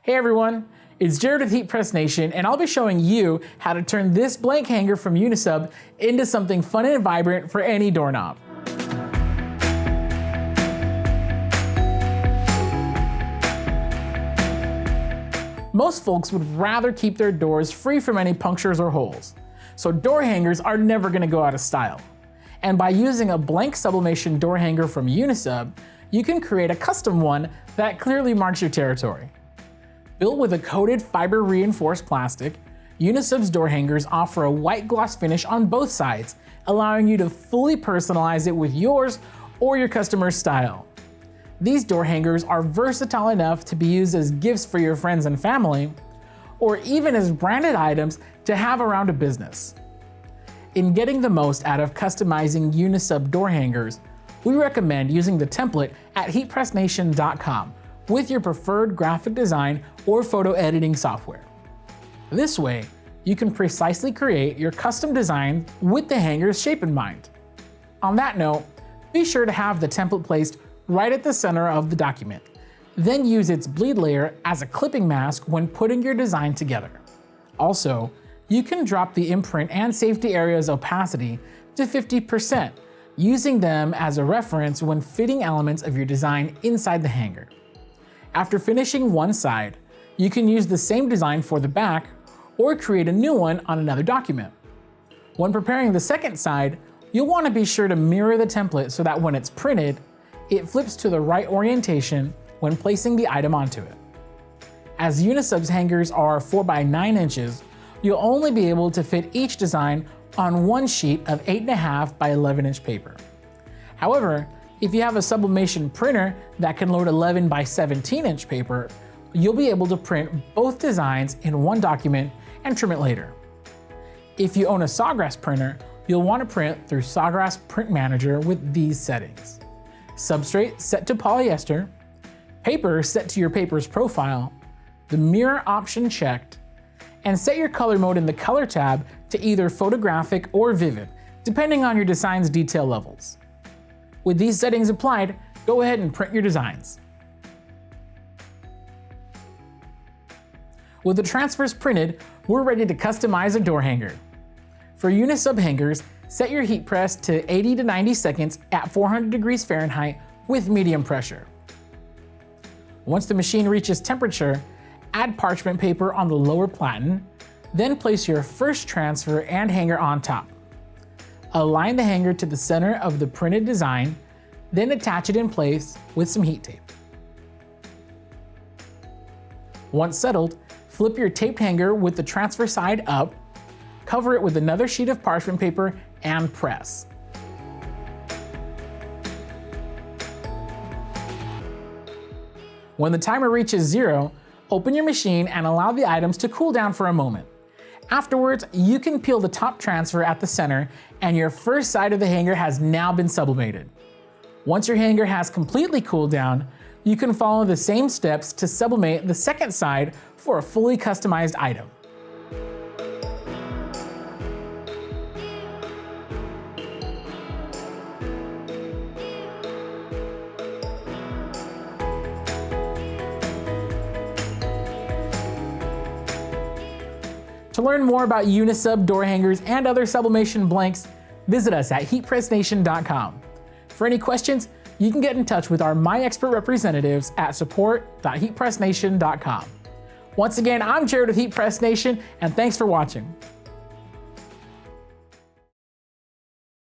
Hey everyone, it's Jared with Heat Press Nation, and I'll be showing you how to turn this blank hanger from Unisub into something fun and vibrant for any doorknob. Most folks would rather keep their doors free from any punctures or holes, so door hangers are never going to go out of style. And by using a blank sublimation door hanger from Unisub, you can create a custom one that clearly marks your territory. Built with a coated fiber reinforced plastic, Unisub's door hangers offer a white gloss finish on both sides, allowing you to fully personalize it with yours or your customer's style. These door hangers are versatile enough to be used as gifts for your friends and family, or even as branded items to have around a business. In getting the most out of customizing Unisub door hangers, we recommend using the template at heatpressnation.com with your preferred graphic design or photo editing software. This way, you can precisely create your custom design with the hanger's shape in mind. On that note, be sure to have the template placed right at the center of the document. Then use its bleed layer as a clipping mask when putting your design together. Also, you can drop the imprint and safety area's opacity to 50%, using them as a reference when fitting elements of your design inside the hanger. After finishing one side, you can use the same design for the back or create a new one on another document. When preparing the second side, you'll want to be sure to mirror the template so that when it's printed, it flips to the right orientation when placing the item onto it. As Unisub's hangers are 4 by 9 inches, you'll only be able to fit each design on one sheet of 8.5 by 11 inch paper. However, if you have a sublimation printer that can load 11 by 17 inch paper, you'll be able to print both designs in one document and trim it later. If you own a Sawgrass printer, you'll want to print through Sawgrass Print Manager with these settings: substrate set to polyester, paper set to your paper's profile, the mirror option checked, and set your color mode in the color tab to either photographic or vivid, depending on your design's detail levels. With these settings applied, go ahead and print your designs. With the transfers printed, we're ready to customize a door hanger. For Unisub hangers, set your heat press to 80 to 90 seconds at 400 degrees Fahrenheit with medium pressure. Once the machine reaches temperature, add parchment paper on the lower platen, then place your first transfer and hanger on top. Align the hanger to the center of the printed design, then attach it in place with some heat tape. Once settled, flip your taped hanger with the transfer side up, cover it with another sheet of parchment paper, and press. When the timer reaches 0, open your machine and allow the items to cool down for a moment. Afterwards, you can peel the top transfer at the center, and your first side of the hanger has now been sublimated. Once your hanger has completely cooled down, you can follow the same steps to sublimate the second side for a fully customized item. To learn more about Unisub door hangers and other sublimation blanks, visit us at heatpressnation.com. For any questions, you can get in touch with our My Expert representatives at support.heatpressnation.com. Once again, I'm Jared with Heat Press Nation, and thanks for watching.